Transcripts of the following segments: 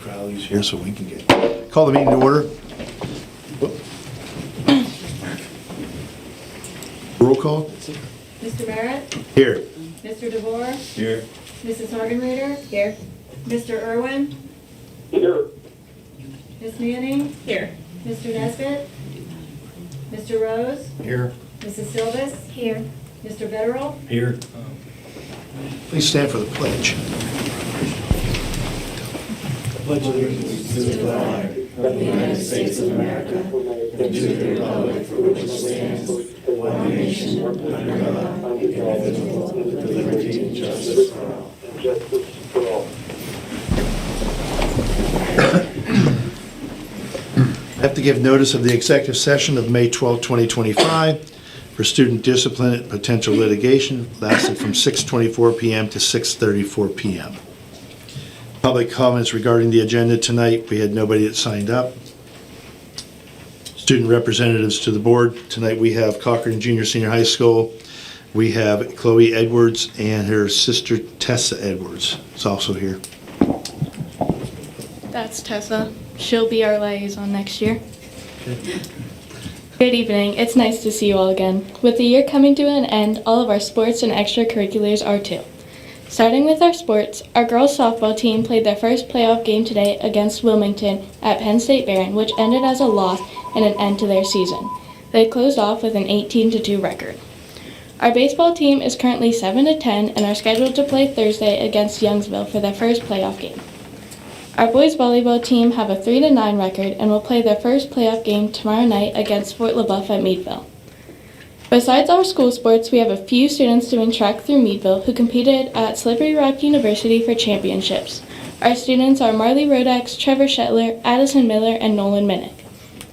Crowley's here so we can get, call the meeting to order. Roll call. Mr. Merritt? Here. Mr. DeVore? Here. Mrs. Hargenreiter? Here. Mr. Irwin? Here. Ms. Manning? Here. Mr. Nesbitt? Mr. Rose? Here. Mrs. Silvis? Here. Mr. Federal? Here. Please stand for the pledge. Pledge allegiance to the flag of the United States of America and to the republic for which it stands, one nation, under God, indivisible, with liberty and justice for all. I have to give notice of the executive session of May 12, 2025 for student discipline and potential litigation lasted from 6:24 p.m. to 6:34 p.m. Public comments regarding the agenda tonight. We had nobody that signed up. Student representatives to the board. Tonight we have Cochran Junior Senior High School. We have Chloe Edwards and her sister Tessa Edwards is also here. That's Tessa. She'll be our liaison next year. Good evening. It's nice to see you all again. With the year coming to an end, all of our sports and extracurriculars are too. Starting with our sports, our girls softball team played their first playoff game today against Wilmington at Penn State Barron, which ended as a loss and an end to their season. They closed off with an 18-2 record. Our baseball team is currently 7-10 and are scheduled to play Thursday against Youngsville for their first playoff game. Our boys volleyball team have a 3-9 record and will play their first playoff game tomorrow night against Fort LaBeouf at Meadville. Besides our school sports, we have a few students doing track through Meadville who competed at Slippery Rock University for championships. Our students are Marley Rodax, Trevor Shetler, Addison Miller, and Nolan Minnick.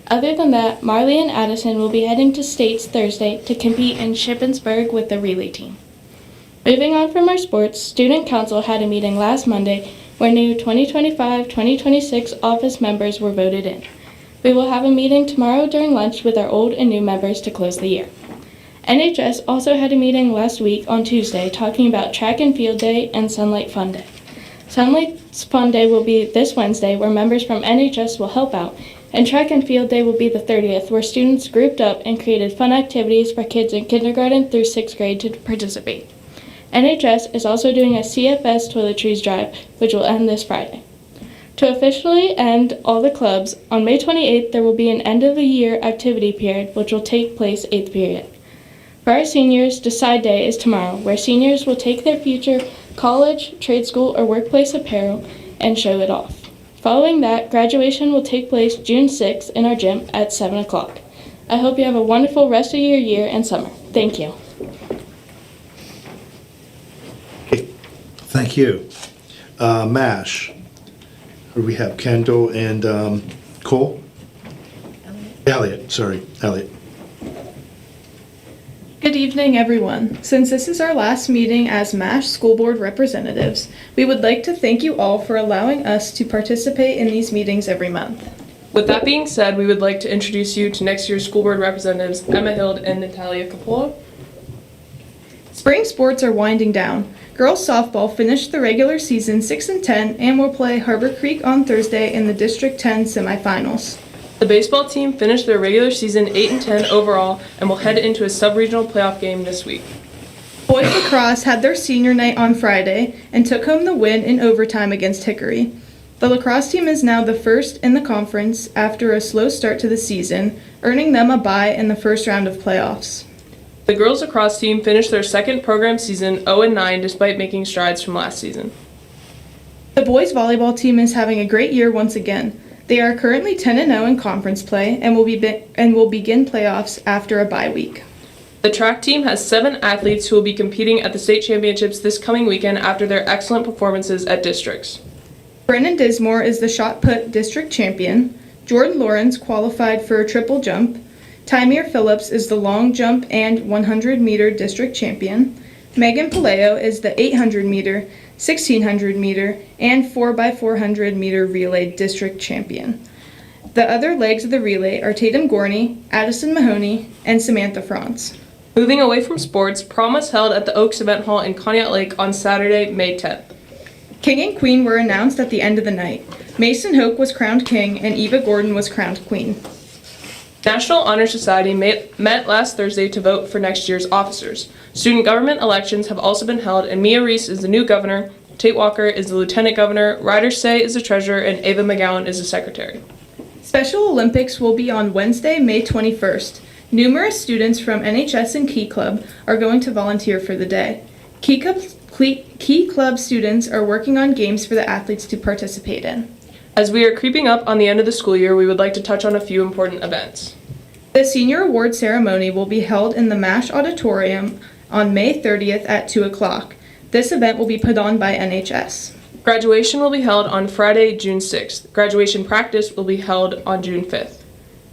Other than that, Marley and Addison will be heading to States Thursday to compete in Shippensburg with the relay team. Moving on from our sports, Student Council had a meeting last Monday where new 2025-2026 office members were voted in. We will have a meeting tomorrow during lunch with our old and new members to close the year. NHS also had a meeting last week on Tuesday talking about Track and Field Day and Sunlight Fun Day. Sunlight Fun Day will be this Wednesday where members from NHS will help out, and Track and Field Day will be the 30th where students grouped up and created fun activities for kids in kindergarten through 6th grade to participate. NHS is also doing a CFS toiletries drive, which will end this Friday. To officially end all the clubs, on May 28th there will be an end-of-the-year activity period, which will take place 8th period. For our seniors, Decide Day is tomorrow, where seniors will take their future college, trade school, or workplace apparel and show it off. Following that, graduation will take place June 6th in our gym at 7 o'clock. I hope you have a wonderful rest of your year and summer. Thank you. Thank you. MASH. We have Kendall and Cole? Elliot. Elliot. Good evening, everyone. Since this is our last meeting as MASH School Board representatives, we would like to thank you all for allowing us to participate in these meetings every month. With that being said, we would like to introduce you to next year's school board representatives, Emma Hild and Natalia Capola. Spring sports are winding down. Girls softball finished the regular season 6-10 and will play Harbor Creek on Thursday in the District 10 semifinals. The baseball team finished their regular season 8-10 overall and will head into a sub-regional playoff game this week. Boys lacrosse had their senior night on Friday and took home the win in overtime against Hickory. The lacrosse team is now the first in the conference after a slow start to the season, earning them a bye in the first round of playoffs. The girls lacrosse team finished their second program season 0-9 despite making strides from last season. The boys volleyball team is having a great year once again. They are currently 10-0 in conference play and will begin playoffs after a bye week. The track team has 7 athletes who will be competing at the state championships this coming weekend after their excellent performances at districts. Brennan Dismore is the shot put district champion. Jordan Lawrence qualified for a triple jump. Tymir Phillips is the long jump and 100-meter district champion. Megan Paleo is the 800-meter, 1600-meter, and 4x400-meter relay district champion. The other legs of the relay are Tatum Gorney, Addison Mahoney, and Samantha Franz. Moving away from sports, prom was held at the Oaks Event Hall in Conneaut Lake on Saturday, May 10th. King and Queen were announced at the end of the night. Mason Hoke was crowned king and Eva Gordon was crowned queen. National Honor Society met last Thursday to vote for next year's officers. Student government elections have also been held, and Mia Reese is the new governor, Tate Walker is the lieutenant governor, Ryder Say is the treasurer, and Ava McGowan is the secretary. Special Olympics will be on Wednesday, May 21st. Numerous students from NHS and Key Club are going to volunteer for the day. Key Club students are working on games for the athletes to participate in. As we are creeping up on the end of the school year, we would like to touch on a few important events. The senior award ceremony will be held in the MASH auditorium on May 30th at 2 o'clock. This event will be put on by NHS. Graduation will be held on Friday, June 6th. Graduation practice will be held on June 5th.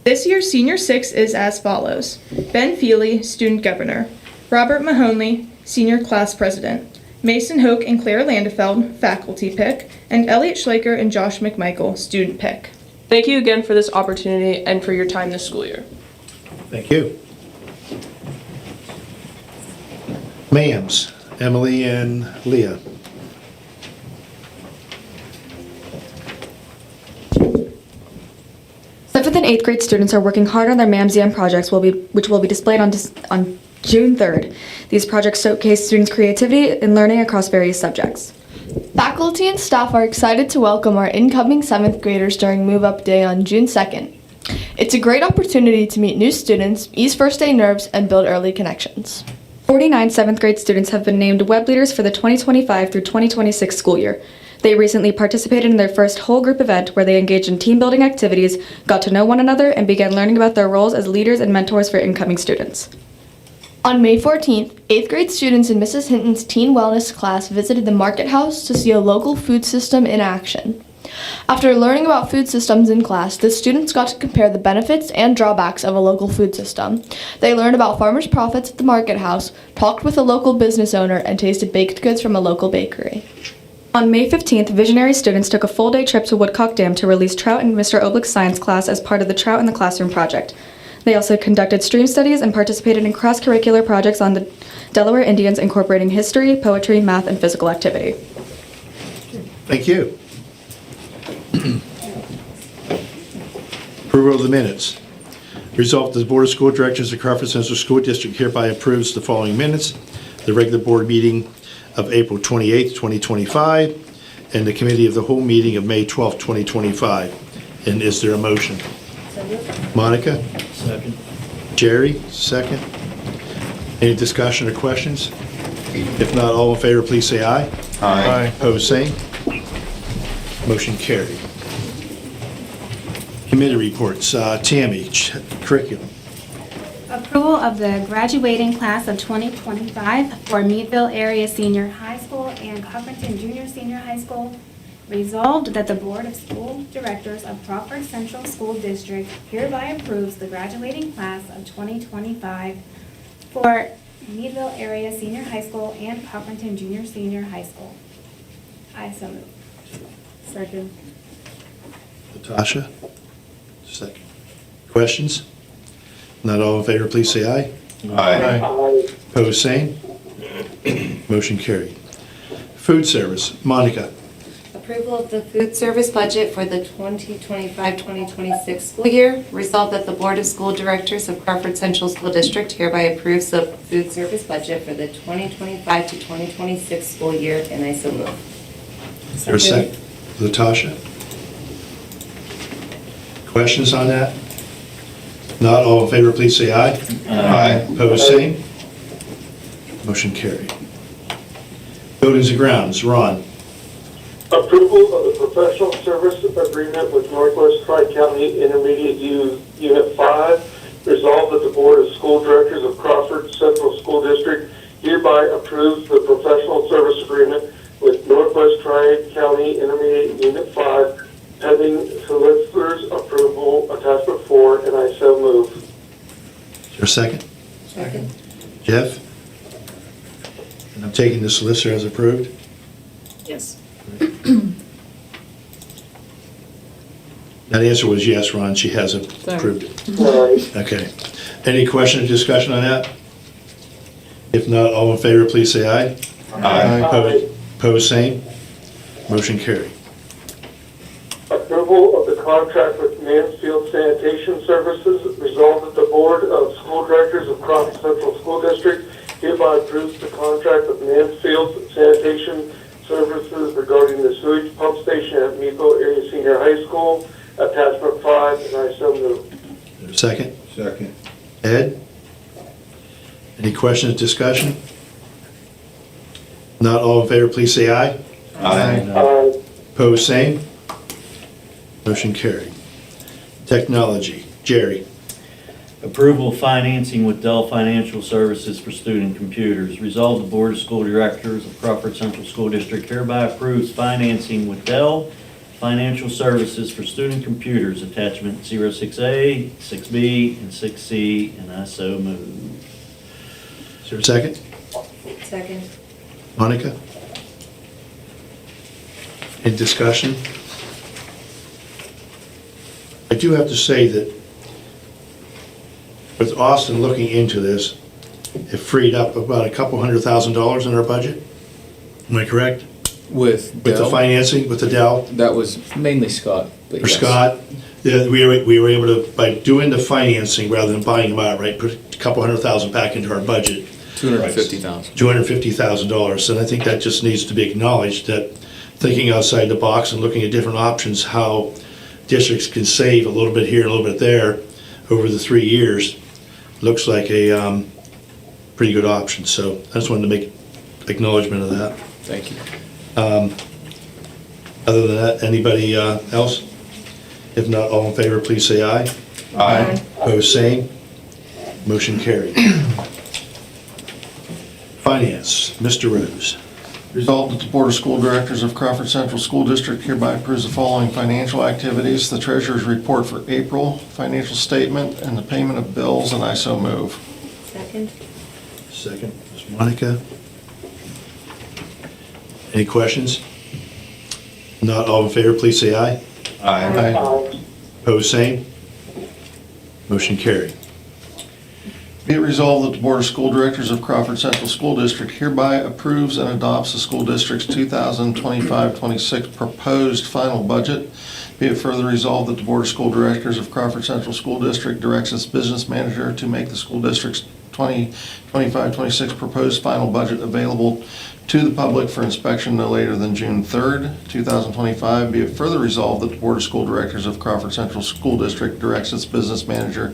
This year's Senior Six is as follows: Ben Feely, Student Governor; Robert Mahoney, Senior Class President; Mason Hoke and Claire Landefeld, Faculty Pick; and Elliot Schleicher and Josh McMichael, Student Pick. Thank you again for this opportunity and for your time this school year. Thank you. Ma'ams, Emily and Leah. Seventh and eighth grade students are working hard on their MAMSEM projects, which will be displayed on June 3rd. These projects showcase students' creativity in learning across various subjects. Faculty and staff are excited to welcome our incoming 7th graders during Move Up Day on June 2nd. It's a great opportunity to meet new students, ease first day nerves, and build early connections. 49 7th grade students have been named web leaders for the 2025 through 2026 school year. They recently participated in their first whole group event where they engaged in team building activities, got to know one another, and began learning about their roles as leaders and mentors for incoming students. On May 14th, 8th grade students in Mrs. Hinton's teen wellness class visited the market house to see a local food system in action. After learning about food systems in class, the students got to compare the benefits and drawbacks of a local food system. They learned about farmers' profits at the market house, talked with a local business owner, and tasted baked goods from a local bakery. On May 15th, visionary students took a full-day trip to Woodcock Dam to release trout in Mr. Oblick's science class as part of the Trout in the Classroom project. They also conducted stream studies and participated in cross-curricular projects on the Delaware Indians incorporating history, poetry, math, and physical activity. Thank you. Approval of the minutes. Resolved that the Board of School Directors of Crawford Central School District hereby approves the following minutes: the regular board meeting of April 28th, 2025, and the committee of the whole meeting of May 12th, 2025. And is there a motion? Monica? Second. Jerry, second. Any discussion or questions? If not, all in favor, please say aye. Aye. Opposed, same. Motion carried. Committee reports. Tammy, curriculum. Approval of the graduating class of 2025 for Meadville Area Senior High School and Covington Junior Senior High School. Resolved that the Board of School Directors of Crawford Central School District hereby approves the graduating class of 2025 for Meadville Area Senior High School and Covington Junior Senior High School. I so move. Second. Natasha? Second. Questions? Not all in favor, please say aye. Aye. Opposed, same. Motion carried. Food service. Monica. Approval of the food service budget for the 2025-2026 school year. Resolved that the Board of School Directors of Crawford Central School District hereby approves the food service budget for the 2025 to 2026 school year, and I so move. Is there a second? Natasha? Questions on that? Not all in favor, please say aye. Aye. Opposed, same. Motion carried. Buildings and grounds. Ron. Approval of the professional service agreement with Northwest Tri-County Intermediate Unit 5. Resolved that the Board of School Directors of Crawford Central School District hereby approves the professional service agreement with Northwest Tri-County Intermediate Unit 5, pending solicitor's approval, attachment 4, and I so move. Is there a second? Second. Jeff? And I'm taking the solicitor as approved. Yes. Now, the answer was yes, Ron. She has approved it. Aye. Okay. Any question or discussion on that? If not, all in favor, please say aye. Aye. Opposed, same. Motion carried. Approval of the contract with Mansfield Sanitation Services. Resolved that the Board of School Directors of Crawford Central School District hereby approves the contract with Mansfield Sanitation Services regarding the sewage pump station at Meadville Area Senior High School, attachment 5, and I so move. Is there a second? Second. Ed? Any questions, discussion? Not all in favor, please say aye. Aye. Opposed, same. Motion carried. Technology, Jerry. Approval of financing with Dell Financial Services for student computers. Resolved, the Board of School Directors of Crawford Central School District hereby approves financing with Dell Financial Services for student computers, attachment 06A, 6B, and 6C, and I so move. Is there a second? Second. Monica? Any discussion? I do have to say that with Austin looking into this, it freed up about $200,000 in our budget. Am I correct? With With the Dell? financing, with the Dell, That was mainly Scott. But or yes. Scott? Yeah, we were able to, by doing the financing rather than buying them outright, put $200,000 back into our budget. 250,000. $250,000, and I think that just needs to be acknowledged, that thinking outside the box and looking at different options, how districts can save a little bit here and a little bit there over the 3 years, looks like a pretty good option. So I just wanted to make acknowledgement of that. Thank you. Other than that, anybody else? If not, all in favor, please say aye. Aye. Opposed, same. Motion carried. Finance, Mr. Rose. Resolved that the Board of School Directors of Crawford Central School District hereby approves the following financial activities: the Treasurer's Report for April, financial statement, and the payment of bills, and I so move. Second. Second, Ms. Monica. Any questions? Not all in favor, please say aye. Aye. Opposed, same. Motion carried. Be it resolved that the Board of School Directors of Crawford Central School District hereby approves and adopts the school district's 2025-26 proposed final budget. Be it further resolved that the Board of School Directors of Crawford Central School District directs its business manager to make the school district's 2025-26 proposed final budget available to the public for inspection no later than June 3rd, 2025. Be it further resolved that the Board of School Directors of Crawford Central School District directs its business manager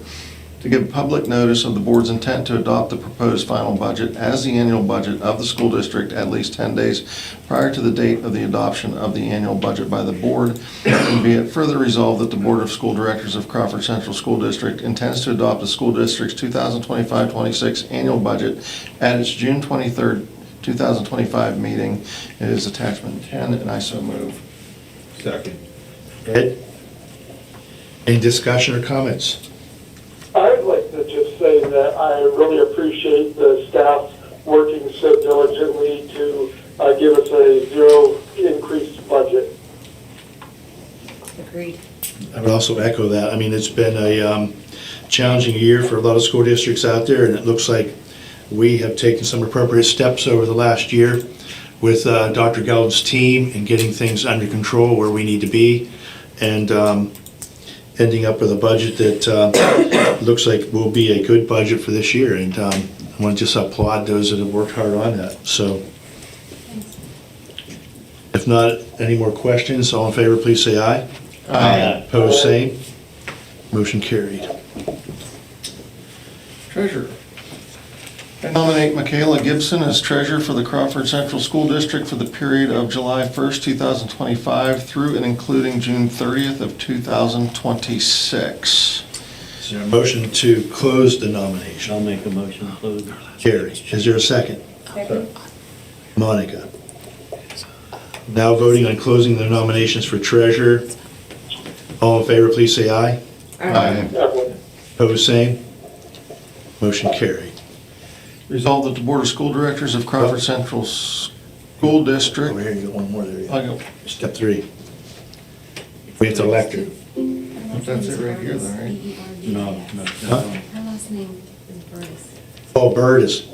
to give public notice of the board's intent to adopt the proposed final budget as the annual budget of the school district at least 10 days prior to the date of the adoption of the annual budget by the board. And be it further resolved that the Board of School Directors of Crawford Central School District intends to adopt the school district's 2025-26 annual budget at its June 23rd, 2025 meeting. It is attachment 10, and I so move. Second. Ed? Any discussion or comments? I'd like to just say that I really appreciate the staff working so diligently to give us a zero increase budget. Agreed. I would also echo that. I mean, it's been a challenging year for a lot of school districts out there, and it looks like we have taken some appropriate steps over the last year with Dr. Geld's team in getting things under control where we need to be, and ending up with a budget that looks like will be a good budget for this year. And I want to just applaud those that have worked hard on that. So, if not, any more questions? All in favor, please say aye. Aye. Opposed, same. Motion carried. Treasurer. I nominate Michaela Gibson as treasurer for the Crawford Central School District for the period of July 1st, 2025 through and including June 30th of 2026. Is there a motion to close the nomination? I'll make a motion to close. Carrie, is there a second? Second. Monica. Now voting on closing the nominations for treasurer. All in favor, please say aye. Definitely. Opposed, same. Motion carried. Resolved that the Board of School Directors of Crawford Central School District. Over here, you got one more there. I go, Step 3. We have to elect her. That's it right here, though, right? No. Huh? Her last name is Burris. Oh, Bird is.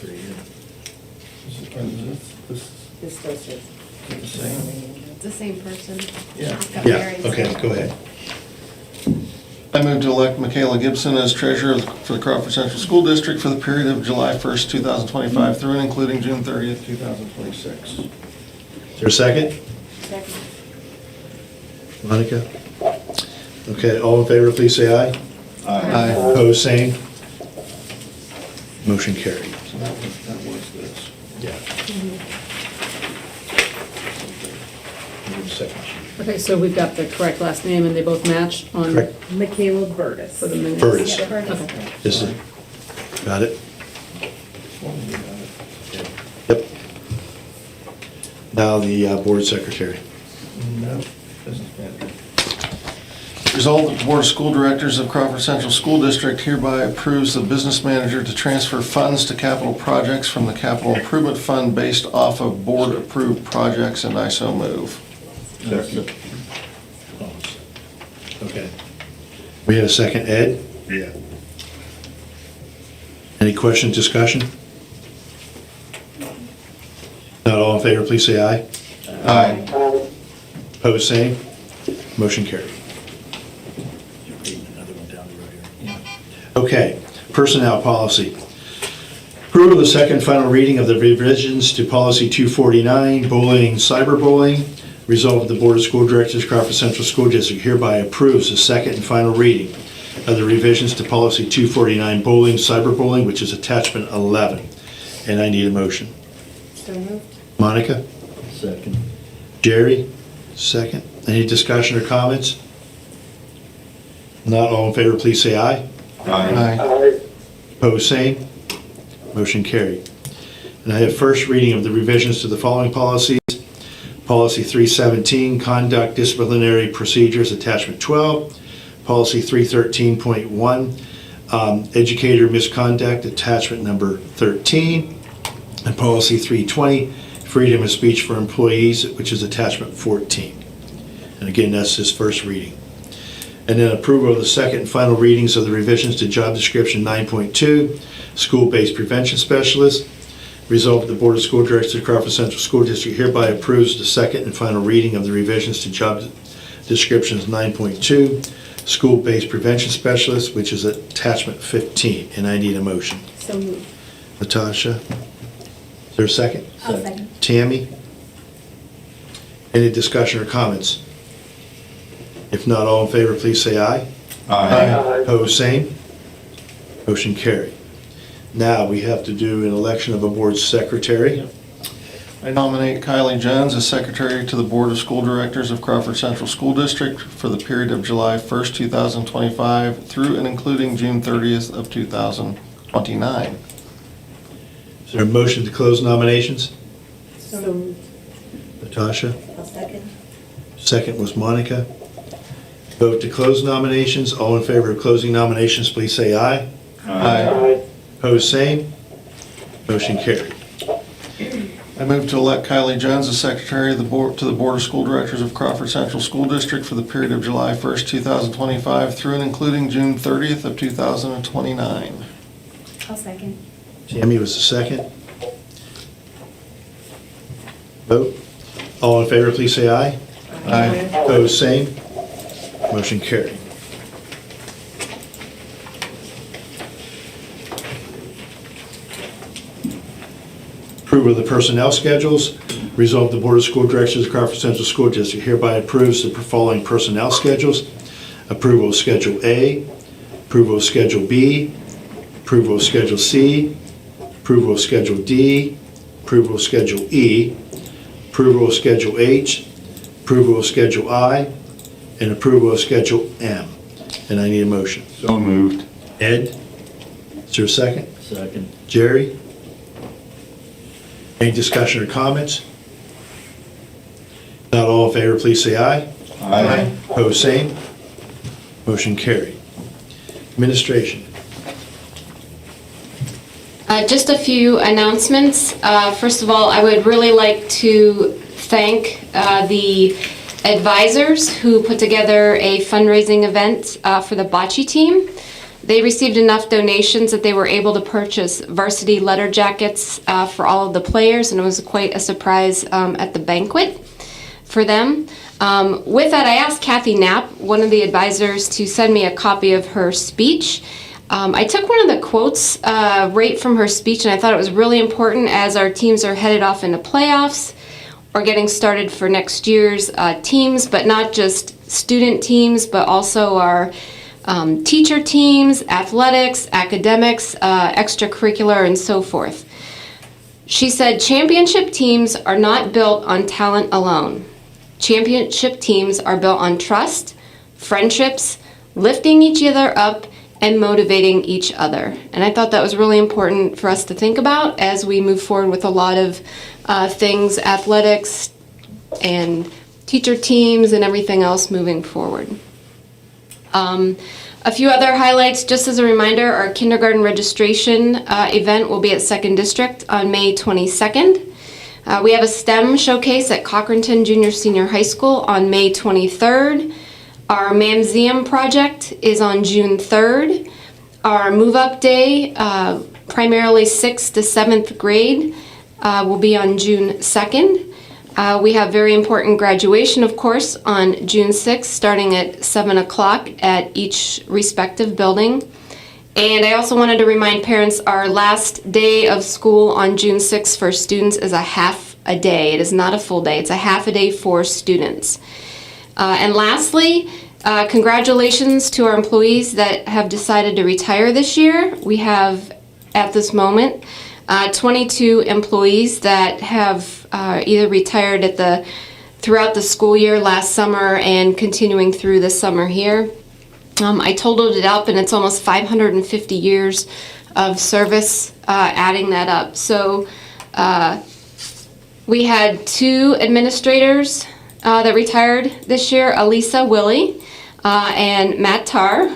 three, yeah. This still says The same? it's the same person. Yeah. Just got Yeah, married, okay, so- go ahead. I move to elect Michaela Gibson as treasurer for the Crawford Central School District for the period of July 1st, 2025 through and including June 30th, 2026. Is there a second? Second. Monica? Okay, all in favor, please say aye. Aye. Opposed, same. Motion carried. So that was this. Yeah. Second sheet. Okay, so we've got the correct last name and they both match on Correct. Michaela Burtis. for the minutes? Burtis. Yeah, Burtis. Okay. This is, got it? Yep. Now the board secretary. No, business manager. Resolved that the Board of School Directors of Crawford Central School District hereby approves the business manager to transfer funds to capital projects from the capital improvement fund based off of board-approved projects, and I so move. Second. Okay. We had a second, Ed? Yeah. Any questions, discussion? Not all in favor, please say aye. Aye. Opposed, same. Motion carried. Okay, personnel policy. Approval of the second final reading of the revisions to policy 249, bullying, cyberbullying. Resolved that the Board of School Directors, Crawford Central School District hereby approves the second and final reading of the revisions to policy 249, bullying, cyberbullying, which is attachment 11. And I need a motion. So moved. Monica? Second. Jerry? Second. Any discussion or comments? Not all in favor, please say aye. Aye. Opposed, same. Motion carried. And I have first reading of the revisions to the following policies. Policy 317, Conduct Disciplinary Procedures, Attachment 12. Policy 313.1, Educator Misconduct, Attachment number 13. And Policy 320, Freedom of Speech for Employees, which is Attachment 14. And again, that's his first reading. And then approval of the second and final readings of the revisions to job description 9.2, School-Based Prevention Specialist. Resolved that the Board of School Directors of Crawford Central School District hereby approves the second and final reading of the revisions to job descriptions 9.2, School-Based Prevention Specialist, which is attachment 15, and I need a motion. So moved. Natasha, is there a second? I'll second. Tammy? Any discussion or comments? If not, all in favor, please say aye. Opposed, same. Motion carried. Now, we have to do an election of a board secretary. I nominate Kylie Jones as secretary to the Board of School Directors of Crawford Central School District for the period of July 1st, 2025 through and including June 30th of 2029. Is there a motion to close nominations? So moved. Natasha? I'll second. Second was Monica. Vote to close nominations. All in favor of closing nominations, please say aye. Aye. Opposed, same. Motion carried. I move to elect Kylie Jones as secretary of the board to the Board of School Directors of Crawford Central School District for the period of July 1st, 2025 through and including June 30th of 2029. I'll second. Tammy was the second. Vote. All in favor, please say aye. Aye. Opposed, same. Motion carried. Approval of the personnel schedules. Resolved the Board of School Directors of Crawford Central School District hereby approves the following personnel schedules. Approval of Schedule A, approval of Schedule B, approval of Schedule C, approval of Schedule D, approval of Schedule E, approval of Schedule H, approval of Schedule I, and approval of Schedule M. And I need a motion. So moved. Ed, is there a second? Second. Jerry? Any discussion or comments? Not all in favor, please say aye. Aye. Opposed, same. Motion carried. Administration. Just a few announcements. First of all, I would really like to thank the advisors who put together a fundraising event for the bocce team. They received enough donations that they were able to purchase varsity letter jackets for all of the players, and it was quite a surprise at the banquet for them. With that, I asked Kathy Knapp, one of the advisors, to send me a copy of her speech. I took one of the quotes right from her speech, and I thought it was really important as our teams are headed off into playoffs or getting started for next year's teams, but not just student teams, but also our teacher teams, athletics, academics, extracurricular, and so forth. She said, championship teams are not built on talent alone. Championship teams are built on trust, friendships, lifting each other up, and motivating each other. And I thought that was really important for us to think about as we move forward with a lot of things, athletics and teacher teams and everything else moving forward. A few other highlights, just as a reminder, our kindergarten registration event will be at 2nd District on May 22nd. We have a STEM showcase at Cochranton Junior Senior High School on May 23rd. Our Mamseum project is on June 3rd. Our move-up day, primarily 6th to 7th grade, will be on June 2nd. We have very important graduation, of course, on June 6th, starting at 7 o'clock at each respective building. And I also wanted to remind parents our last day of school on June 6th for students is a half a day. It is not a full day. It's a half a day for students. And lastly, congratulations to our employees that have decided to retire this year. We have, at this moment, 22 employees that have either retired throughout the school year last summer and continuing through the summer here. I totaled it up, and it's almost 550 years of service, adding that up. So we had 2 administrators that retired this year, Elisa Willie and Matt Tarr,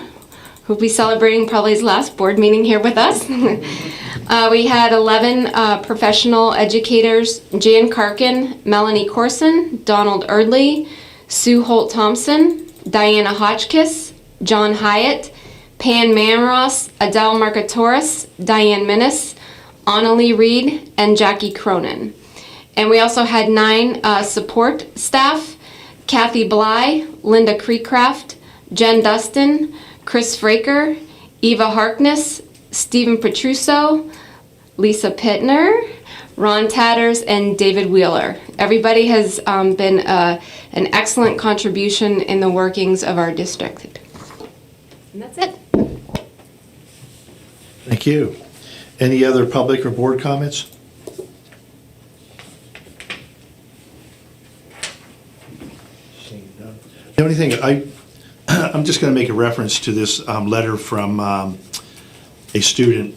who'll be celebrating probably his last board meeting here with us. We had 11 professional educators, Jan Karkin, Melanie Corson, Donald Erdley, Sue Holt-Thompson, Diana Hotchkiss, John Hyatt, Pan Manross, Adele Markatoris, Diane Minnis, Annalie Reed, and Jackie Cronin. And we also had 9 support staff, Kathy Bly, Linda Creecraft, Jen Dustin, Chris Fraker, Eva Harkness, Stephen Petruso, Lisa Pittner, Ron Tatters, and David Wheeler. Everybody has been an excellent contribution in the workings of our district. And that's it. Thank you. Any other public or board comments? The only thing, I'm just going to make a reference to this letter from a student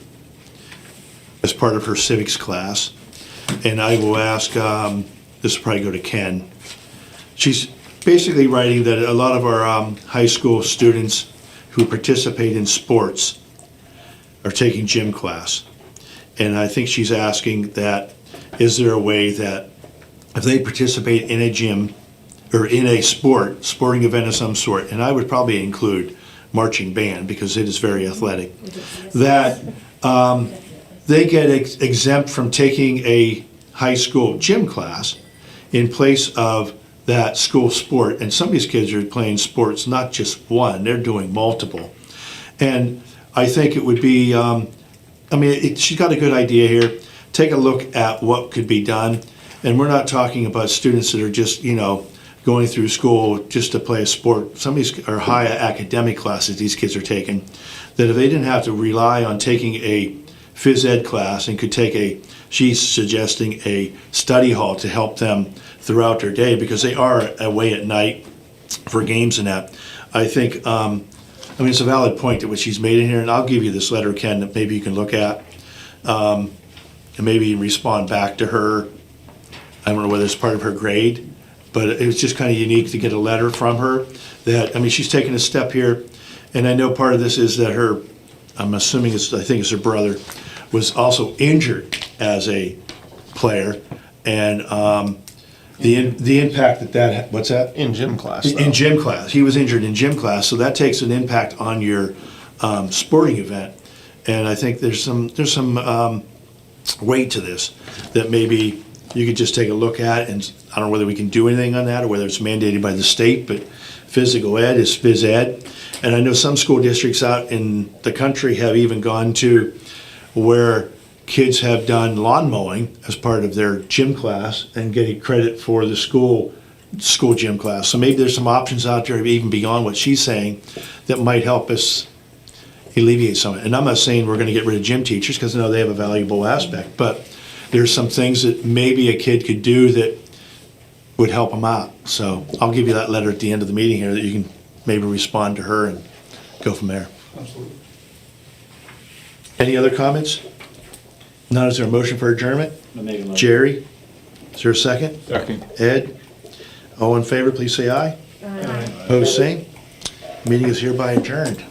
as part of her civics class, and I will ask, this will probably go to Ken. She's basically writing that a lot of our high school students who participate in sports are taking gym class. And I think she's asking that, is there a way that if they participate in a gym or in a sporting event of some sort, and I would probably include marching band because it is very athletic, that they get exempt from taking a high school gym class in place of that school sport. And some of these kids are playing sports, not just one, they're doing multiple. And I think it would be, she's got a good idea here. Take a look at what could be done. And we're not talking about students that are just, going through school just to play a sport. Some of these are high academic classes these kids are taking, that if they didn't have to rely on taking a phys ed class and could take she's suggesting a study hall to help them throughout their day because they are away at night for games and that. I think, it's a valid point that what she's made in here, and I'll give you this letter, Ken, that maybe you can look at and maybe respond back to her. I don't know whether it's part of her grade, but it was just kind of unique to get a letter from her that, she's taking a step here, and I know part of this is that I'm assuming I think it's her brother, was also injured as a player, and the impact that what's that? In gym class. In gym class. He was injured in gym class, so that takes an impact on your sporting event. And I think there's some weight to this that maybe you could just take a look at, and I don't know whether we can do anything on that or whether it's mandated by the state, but physical ed is phys ed. And I know some school districts out in the country have even gone to where kids have done lawn mowing as part of their gym class and getting credit for the school gym class. So maybe there's some options out there even beyond what she's saying that might help us alleviate some of it. And I'm not saying we're going to get rid of gym teachers, because I know they have a valuable aspect, but there's some things that maybe a kid could do that would help them out. So I'll give you that letter at the end of the meeting here that you can maybe respond to her and go from there. Absolutely. Any other comments? None. Is there a motion for adjournment? I make a motion. Jerry, is there a second? Second. Ed? All in favor, please say aye. Aye. Opposed, same. Meeting is hereby adjourned.